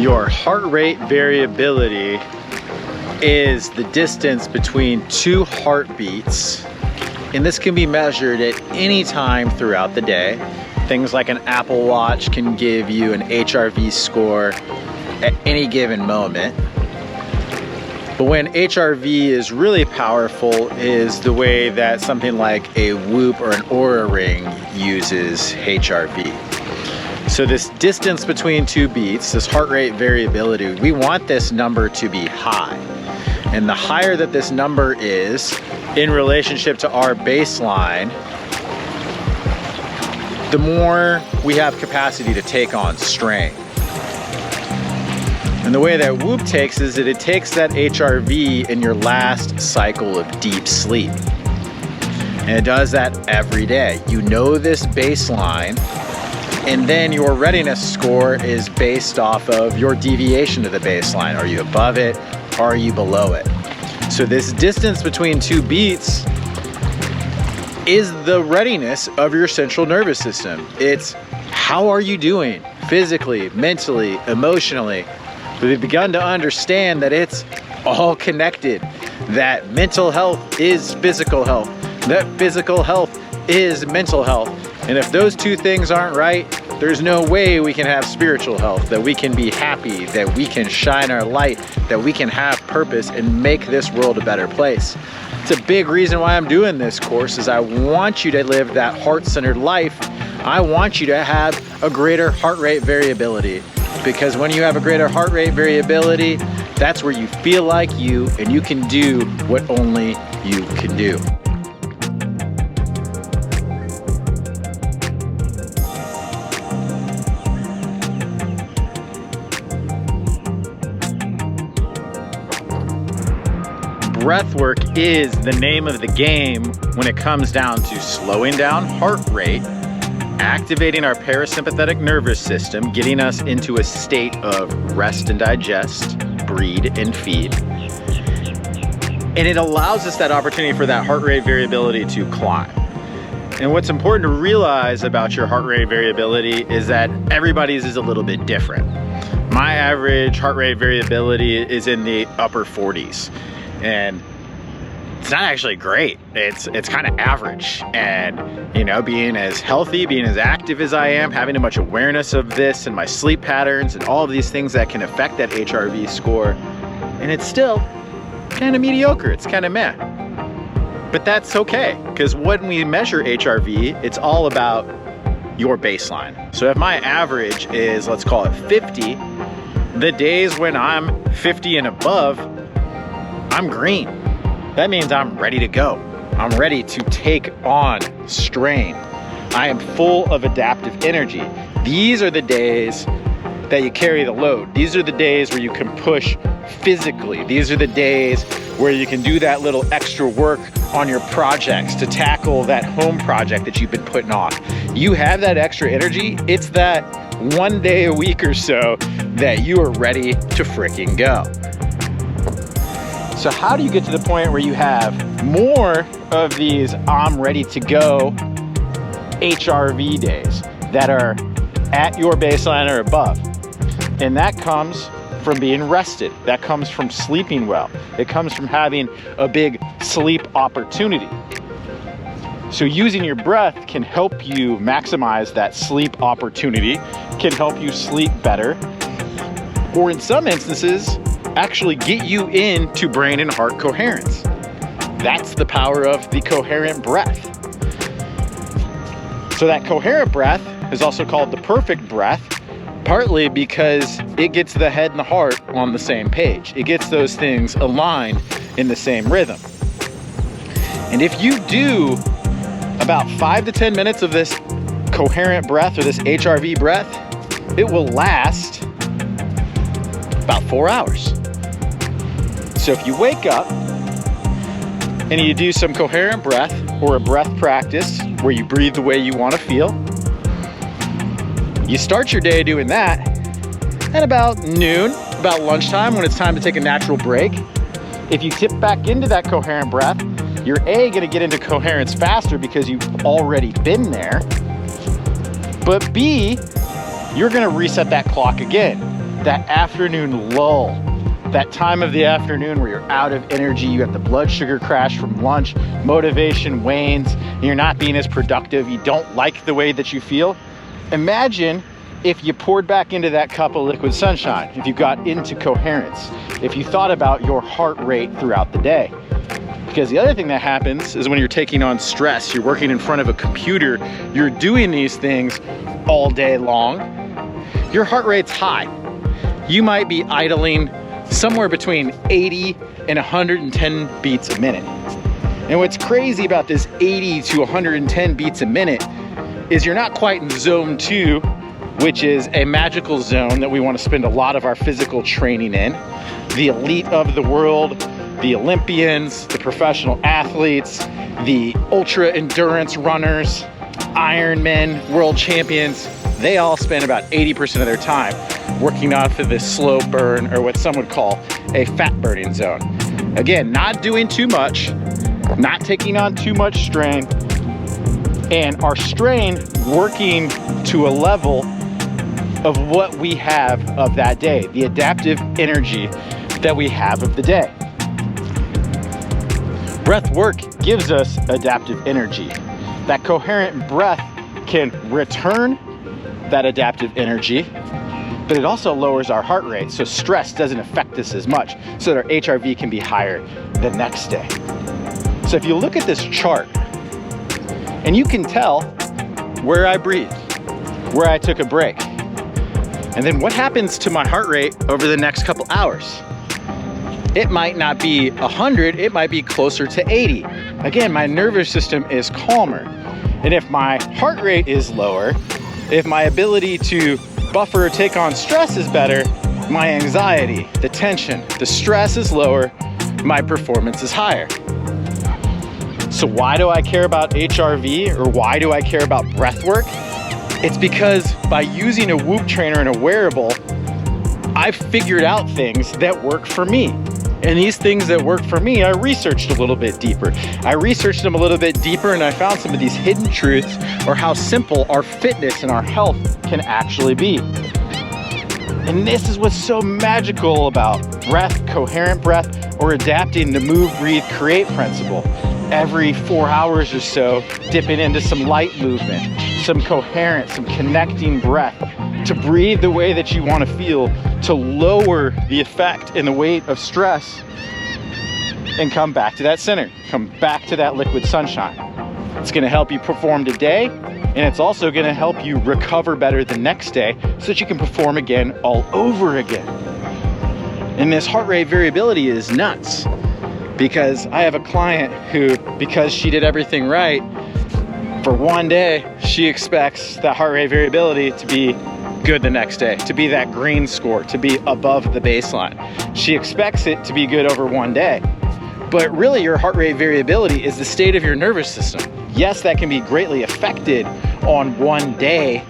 Your heart rate variability is the distance between two heartbeats, and this can be measured at any time throughout the day. Things like an Apple Watch can give you an HRV score at any given moment. But when HRV is really powerful is the way that something like a Whoop or an Oura ring uses HRV. So this distance between two beats, this heart rate variability, we want this number to be high. And the higher that this number is in relationship to our baseline, the more we have capacity to take on strain. And the way that Whoop takes is that it takes that HRV in your last cycle of deep sleep. And it does that every day. You know this baseline, and then your readiness score is based off of your deviation to the baseline. Are you above it? Are you below it? So this distance between two beats is the readiness of your central nervous system. It's how are you doing physically, mentally, emotionally. We've begun to understand that it's all connected, that mental health is physical health, that physical health is mental health. And if those two things aren't right, there's no way we can have spiritual health, that we can be happy, that we can shine our light, that we can have purpose and make this world a better place. It's a big reason why I'm doing this course is I want you to live that heart-centered life. I want you to have a greater heart rate variability, because when you have a greater heart rate variability, that's where you feel like you and you can do what only you can do. Breathwork is the name of the game when it comes down to slowing down heart rate, activating our parasympathetic nervous system, getting us into a state of rest and digest, breed and feed. And it allows us that opportunity for that heart rate variability to climb. And what's important to realize about your heart rate variability is that everybody's is a little bit different. My average heart rate variability is in the upper 40s. And it's not actually great. It's kind of average. And, you know, being as healthy, being as active as I am, having a much awareness of this and my sleep patterns and all of these things that can affect that HRV score, and it's still kind of mediocre. It's kind of meh. But that's okay, because when we measure HRV, it's all about your baseline. So if my average is, let's call it 50, the days when I'm 50 and above, I'm green. That means I'm ready to go. I'm ready to take on strain. I am full of adaptive energy. These are the days that you carry the load. These are the days where you can push physically. These are the days where you can do that little extra work on your projects to tackle that home project that you've been putting off. You have that extra energy. It's that one day a week or so that you are ready to freaking go. So how do you get to the point where you have more of these I'm ready to go HRV days that are at your baseline or above? And that comes from being rested. That comes from sleeping well. It comes from having a big sleep opportunity. So using your breath can help you maximize that sleep opportunity, can help you sleep better, or in some instances, actually get you into brain and heart coherence. That's the power of the coherent breath. So that coherent breath is also called the perfect breath, partly because it gets the head and the heart on the same page. It gets those things aligned in the same rhythm. And if you do about 5 to 10 minutes of this coherent breath or this HRV breath, it will last about 4 hours. So if you wake up and you do some coherent breath or a breath practice where you breathe the way you want to feel, you start your day doing that at about noon, about lunchtime when it's time to take a natural break. If you tip back into that coherent breath, you're A, gonna get into coherence faster because you've already been there, but B, you're gonna reset that clock again. that afternoon lull, that time of the afternoon where you're out of energy, you have the blood sugar crash from lunch, motivation wanes, and you're not being as productive, you don't like the way that you feel. Imagine if you poured back into that cup of liquid sunshine, if you got into coherence, if you thought about your heart rate throughout the day. Because the other thing that happens is when you're taking on stress, you're working in front of a computer, you're doing these things all day long, your heart rate's high. You might be idling somewhere between 80 and 110 beats a minute. And what's crazy about this 80 to 110 beats a minute is you're not quite in zone 2, which is a magical zone that we want to spend a lot of our physical training in. The elite of the world, the Olympians, the professional athletes, the ultra endurance runners, Ironmen, world champions, they all spend about 80% of their time working off of this slow burn, or what some would call a fat burning zone. Again, not doing too much, not taking on too much strain, and our strain working to a level of what we have of that day, the adaptive energy that we have of the day. Breath work gives us adaptive energy. That coherent breath can return that adaptive energy, but it also lowers our heart rate, so stress doesn't affect us as much, so that our HRV can be higher the next day. So if you look at this chart, and you can tell where I breathed, where I took a break, and then what happens to my heart rate over the next couple hours. It might not be 100, it might be closer to 80. Again, my nervous system is calmer. And if my heart rate is lower, if my ability to buffer or take on stress is better, my anxiety, the tension, the stress is lower, my performance is higher. So why do I care about HRV, or why do I care about breath work? It's because by using a Whoop trainer and a wearable, I've figured out things that work for me. And these things that work for me, I researched a little bit deeper. I researched them a little bit deeper, and I found some of these hidden truths, or how simple our fitness and our health can actually be. And this is what's so magical about breath, coherent breath, or adapting the Move.Breathe.Create principle. Every 4 hours or so, dipping into some light movement, some coherent, some connecting breath, to breathe the way that you want to feel, to lower the effect and the weight of stress, and come back to that center, come back to that liquid sunshine. It's going to help you perform today, and it's also going to help you recover better the next day, so that you can perform again all over again. And this heart rate variability is nuts, because I have a client who, because she did everything right, for one day, she expects that heart rate variability to be good the next day, to be that green score, to be above the baseline. She expects it to be good over one day. But really, your heart rate variability is the state of your nervous system. Yes, that can be greatly affected on one day,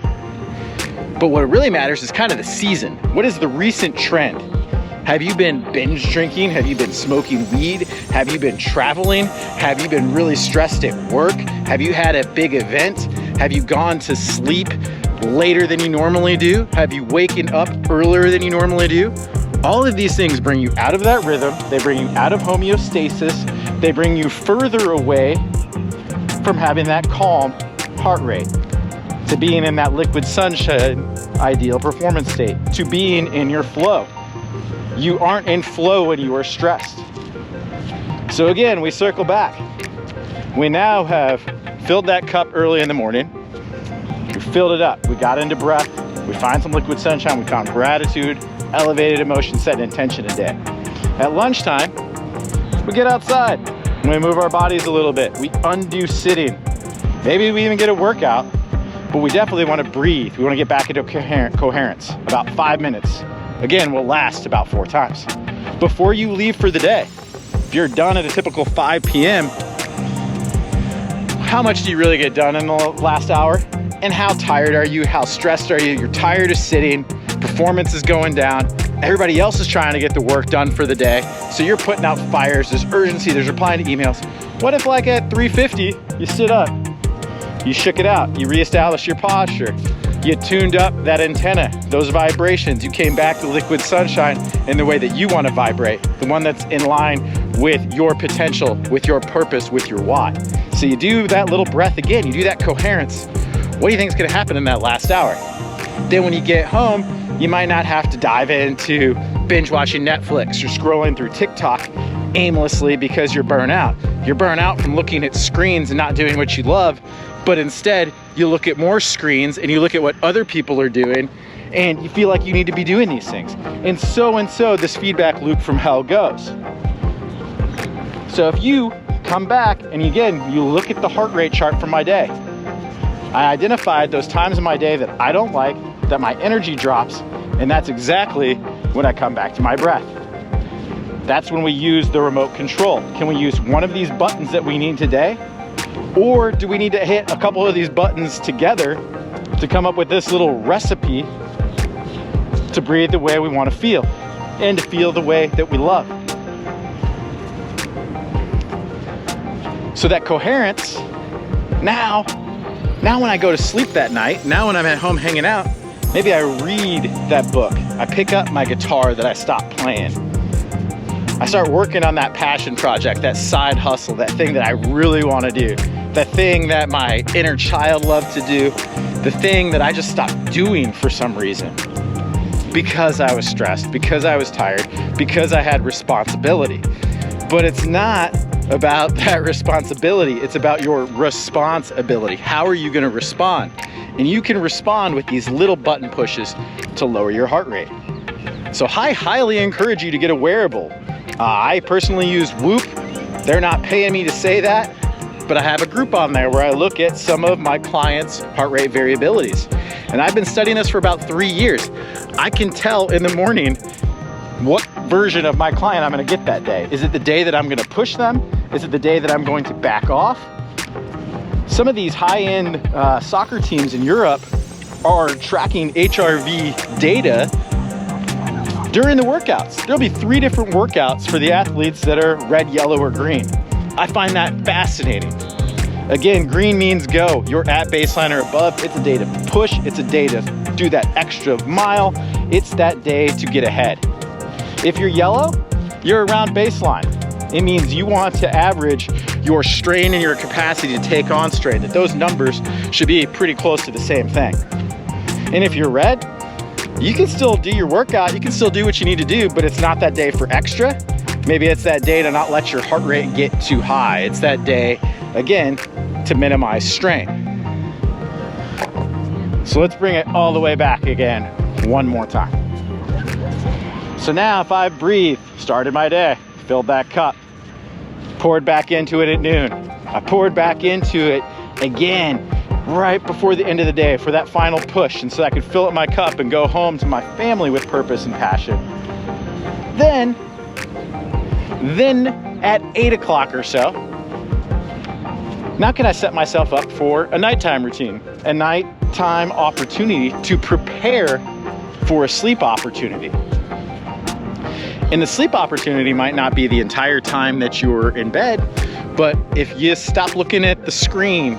but what really matters is kind of the season. What is the recent trend? Have you been binge drinking? Have you been smoking weed? Have you been traveling? Have you been really stressed at work? Have you had a big event? Have you gone to sleep later than you normally do? Have you waken up earlier than you normally do? All of these things bring you out of that rhythm. They bring you out of homeostasis. They bring you further away from having that calm heart rate, to being in that liquid sunshine ideal performance state, to being in your flow. You aren't in flow when you are stressed. So again, we circle back. We now have filled that cup early in the morning. We filled it up. We got into breath. We find some liquid sunshine. We found gratitude, elevated emotion, set intention today. At lunchtime, we get outside. We move our bodies a little bit. We undo sitting. Maybe we even get a workout, but we definitely want to breathe. We want to get back into coherence. About 5 minutes. Again, will last about 4 times. Before you leave for the day, if you're done at a typical 5 p.m., how much do you really get done in the last hour? And how tired are you? How stressed are you? You're tired of sitting, performance is going down, everybody else is trying to get the work done for the day, so you're putting out fires, there's urgency, there's replying to emails. What if, like at 3:50, you stood up, you shook it out, you reestablished your posture, You tuned up that antenna, those vibrations. You came back to liquid sunshine in the way that you want to vibrate, the one that's in line with your potential, with your purpose, with your why. So you do that little breath again, you do that coherence. What do you think is going to happen in that last hour? Then when you get home, you might not have to dive into binge watching Netflix or scrolling through TikTok aimlessly because you're burnt out. You're burnt out from looking at screens and not doing what you love, but instead you look at more screens and you look at what other people are doing and you feel like you need to be doing these things. And so this feedback loop from hell goes. So if you come back and again, you look at the heart rate chart from my day, I identified those times in my day that I don't like, that my energy drops, and that's exactly when I come back to my breath. That's when we use the remote control. Can we use one of these buttons that we need today? Or do we need to hit a couple of these buttons together to come up with this little recipe to breathe the way we want to feel and to feel the way that we love? So that coherence, now when I go to sleep that night, now when I'm at home hanging out, maybe I read that book. I pick up my guitar that I stopped playing. I start working on that passion project, that side hustle, that thing that I really want to do, that thing that my inner child loved to do, the thing that I just stopped doing for some reason. Because I was stressed, because I was tired, because I had responsibility. But it's not about that responsibility, it's about your responsibility. How are you going to respond? And you can respond with these little button pushes to lower your heart rate. So I highly encourage you to get a wearable. I personally use Whoop. They're not paying me to say that, but I have a group on there where I look at some of my clients' heart rate variabilities. And I've been studying this for about 3 years. I can tell in the morning what version of my client I'm going to get that day. Is it the day that I'm going to push them? Is it the day that I'm going to back off? Some of these high-end soccer teams in Europe are tracking HRV data during the workouts. There'll be 3 different workouts for the athletes that are red, yellow, or green. I find that fascinating. Again, green means go. You're at baseline or above. It's a day to push. It's a day to do that extra mile. It's that day to get ahead. If you're yellow, you're around baseline. It means you want to average your strain and your capacity to take on strain, that those numbers should be pretty close to the same thing. And if you're red, you can still do your workout, you can still do what you need to do, but it's not that day for extra. Maybe it's that day to not let your heart rate get too high. It's that day, again, to minimize strain. So let's bring it all the way back again, one more time. So now if I breathe, started my day, filled that cup, poured back into it at noon. I poured back into it again right before the end of the day for that final push, and so I could fill up my cup and go home to my family with purpose and passion. Then at 8 o'clock or so, now can I set myself up for a nighttime routine, a nighttime opportunity to prepare for a sleep opportunity. And the sleep opportunity might not be the entire time that you're in bed, but if you stop looking at the screen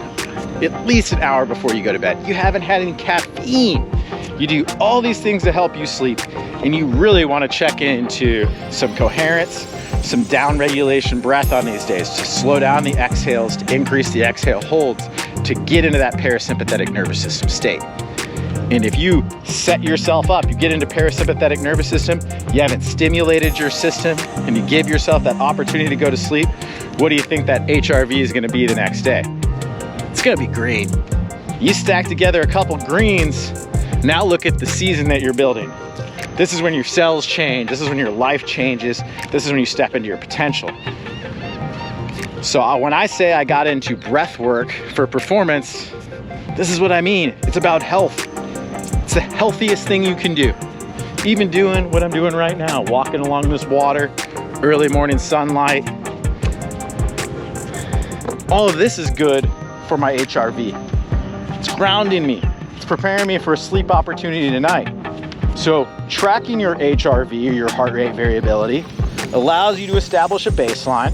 at least an hour before you go to bed, you haven't had any caffeine, you do all these things to help you sleep, and you really want to check into some coherence, some down regulation breath on these days to slow down the exhales, to increase the exhale holds, to get into that parasympathetic nervous system state. And if you set yourself up, you get into parasympathetic nervous system, you haven't stimulated your system, and you give yourself that opportunity to go to sleep, what do you think that HRV is going to be the next day? It's going to be green. You stack together a couple greens, now look at the season that you're building. This is when your cells change. This is when your life changes. This is when you step into your potential. So when I say I got into breath work for performance, this is what I mean. It's about health. It's the healthiest thing you can do. Even doing what I'm doing right now, walking along this water, early morning sunlight. All of this is good for my HRV. It's grounding me. It's preparing me for a sleep opportunity tonight. So tracking your HRV, or your heart rate variability, allows you to establish a baseline.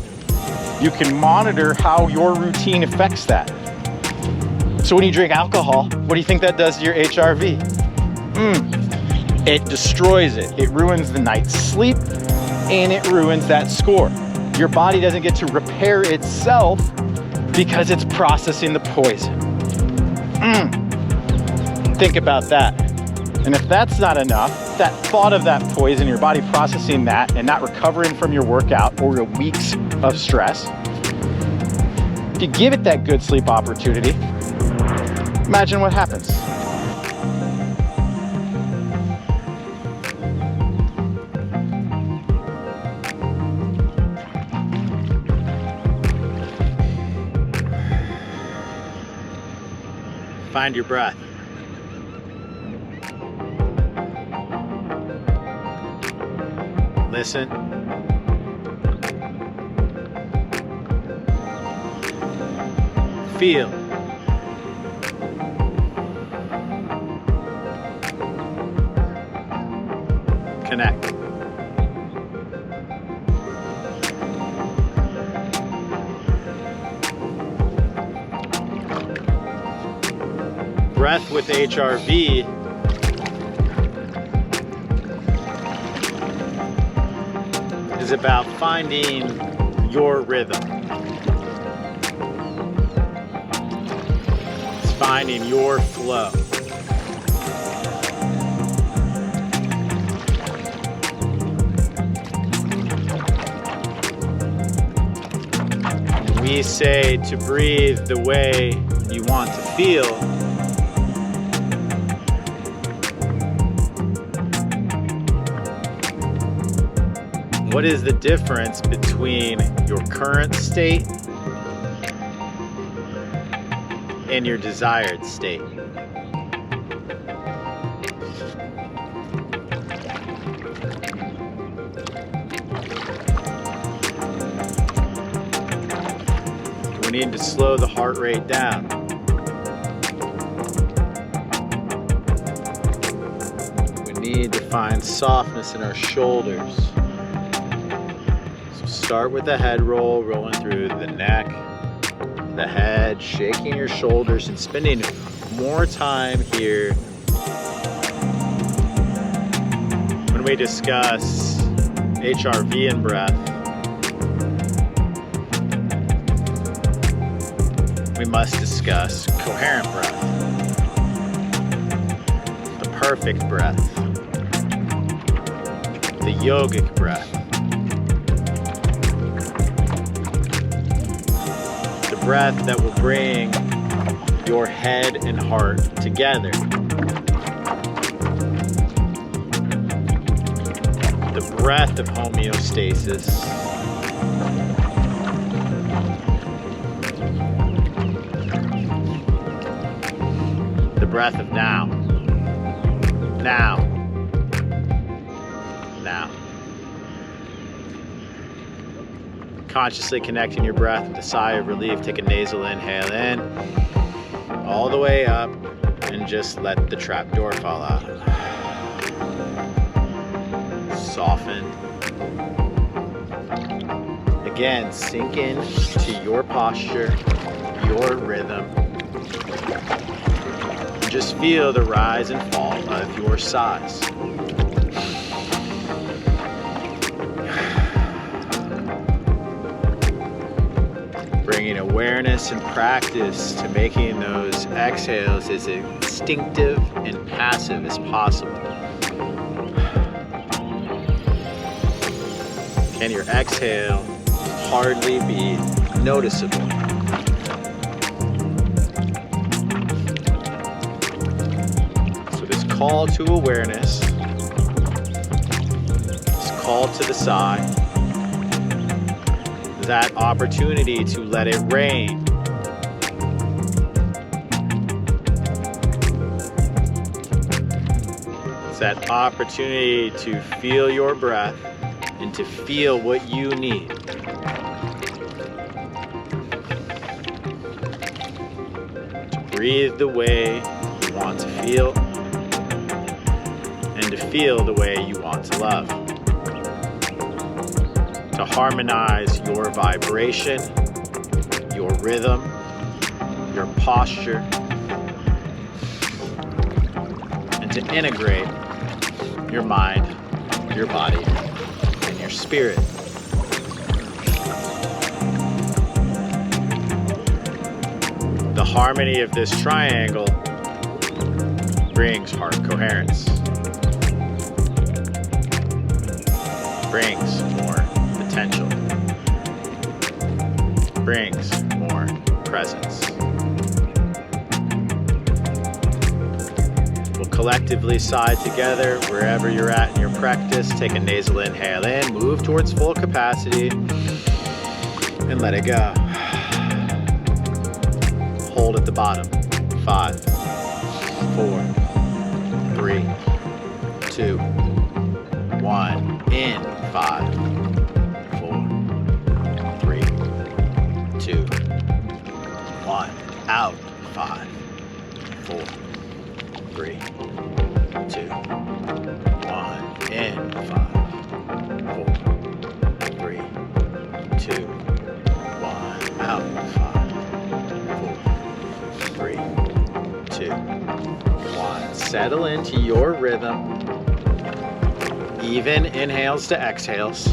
You can monitor how your routine affects that. So when you drink alcohol, what do you think that does to your HRV? It destroys it. It ruins the night's sleep and it ruins that score. Your body doesn't get to repair itself because it's processing the poison. Think about that. And if that's not enough, that thought of that poison, your body processing that and not recovering from your workout or your weeks of stress, if you give it that good sleep opportunity, imagine what happens. Find your breath. Listen. Feel. Connect. Breath with HRV is about finding your rhythm. It's finding your flow. We say to breathe the way you want to feel. What is the difference between your current state and your desired state? We need to slow the heart rate down. We need to find softness in our shoulders. Start with the head roll, rolling through the neck, the head, shaking your shoulders and spending more time here when we discuss HRV and breath. We must discuss coherent breath, the perfect breath, the yogic breath. Breath that will bring your head and heart together. The breath of homeostasis. The breath of now. Now. Now. Consciously connecting your breath with a sigh of relief. Take a nasal inhale in, all the way up, and just let the trap door fall out. Soften. Again, sink in to your posture, your rhythm. Just feel the rise and fall of your size. Bringing awareness and practice to making those exhales as instinctive and passive as possible. Can your exhale hardly be noticeable? So this call to awareness, this call to the side, that opportunity to let it rain. It's that opportunity to feel your breath and to feel what you need. To breathe the way you want to feel and to feel the way you want to love. To harmonize your vibration, your rhythm, your posture, to integrate your mind, your body, and your spirit. The harmony of this triangle brings heart coherence, brings more potential, brings more presence. We'll collectively sigh together wherever you're at in your practice. Take a nasal inhale in, move towards full capacity, and let it go. Hold at the bottom. 5, 4, 3, 2, 1. In. 5, 4, 3, 2, 1. Out. 5, 4, 3, 2, 1. In. 5, 4, 3, 2, 1. Out. 5, 4, 3, 2, 1. Settle into your rhythm. Even inhales to exhales.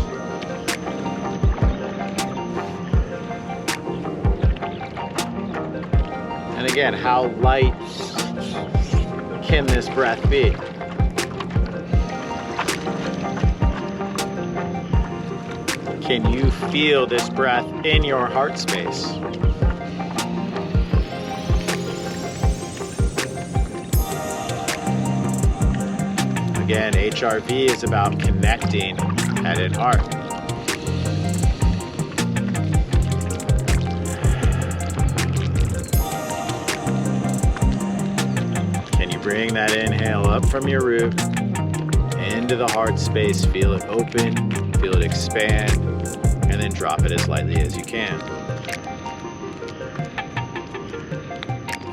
And again, how light can this breath be? Can you feel this breath in your heart space? Again, HRV is about connecting head and heart. Can you bring that inhale up from your root into the heart space? Feel it open, feel it expand, and then drop it as lightly as you can.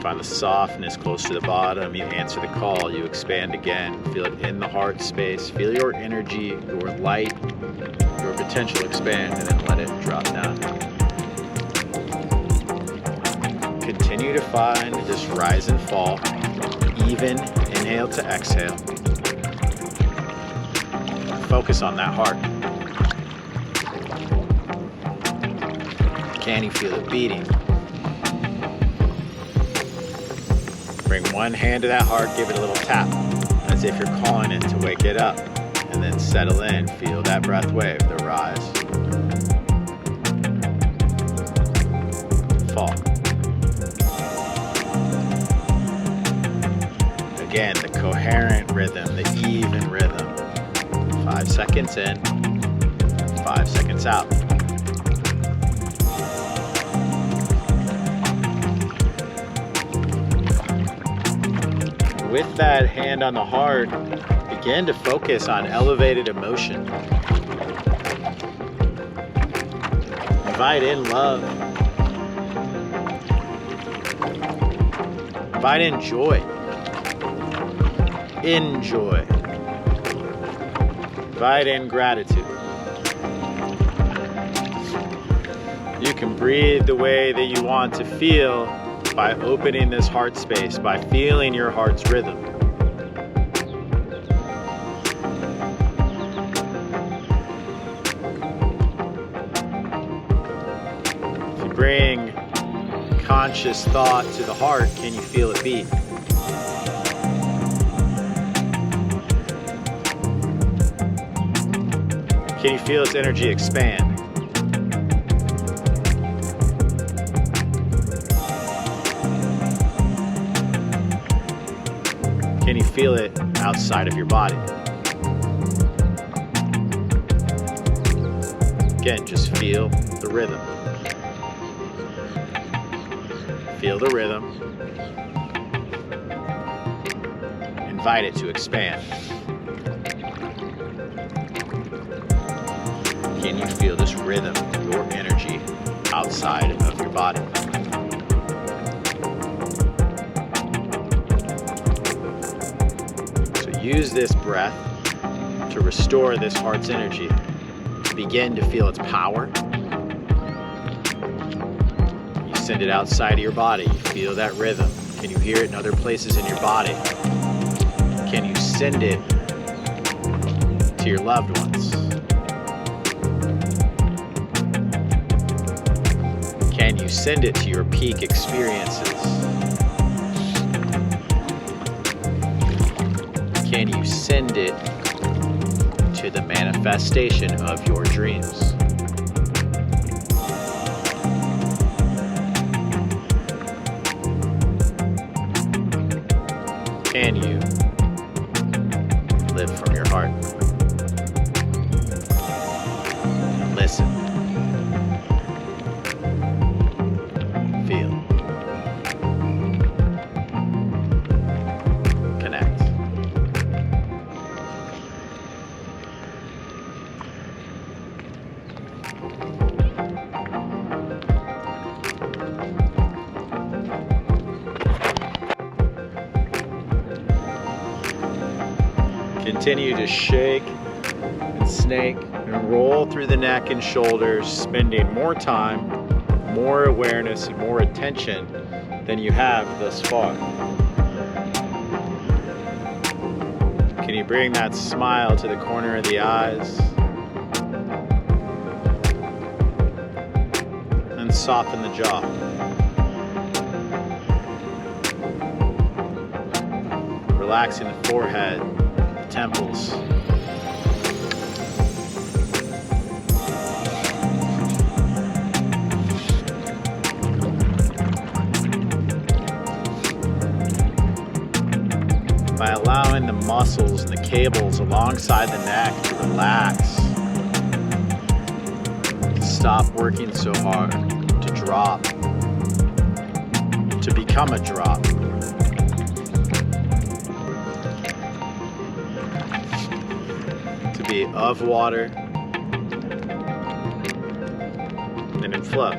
Find the softness close to the bottom. You answer the call. You expand again. Feel it in the heart space. Feel your energy, your light, your potential expand, and then let it drop down. Continue to find this rise and fall. Even inhale to exhale. Focus on that heart. Can you feel it beating? Bring one hand to that heart, give it a little tap, as if you're calling it to wake it up. And then settle in, feel that breath wave, the rise. Fall. Again, the coherent rhythm, the even rhythm. 5 seconds in, 5 seconds out. With that hand on the heart, begin to focus on elevated emotion. Invite in love. Invite in joy. Enjoy. Invite in gratitude. You can breathe the way that you want to feel by opening this heart space, by feeling your heart's rhythm. If you bring conscious thought to the heart, can you feel it beat? Can you feel its energy expand? Can you feel it outside of your body? Again, just feel the rhythm. Feel the rhythm. Invite it to expand. Can you feel this rhythm, your energy, outside of your body? Use this breath to restore this heart's energy. Begin to feel its power. You send it outside of your body. You feel that rhythm. Can you hear it in other places in your body? Can you send it to your loved ones? Can you send it to your peak experiences? Can you send it to the manifestation of your dreams? Can you live from your heart? Listen. Feel. Connect. Continue to shake and snake and roll through the neck and shoulders, spending more time, more awareness, and more attention than you have thus far. Can you bring that smile to the corner of the eyes? And soften the jaw. Relaxing the forehead, temples. By allowing the muscles and the cables alongside the neck to relax, to stop working so hard, to drop, to become a drop. Be of water and in flow.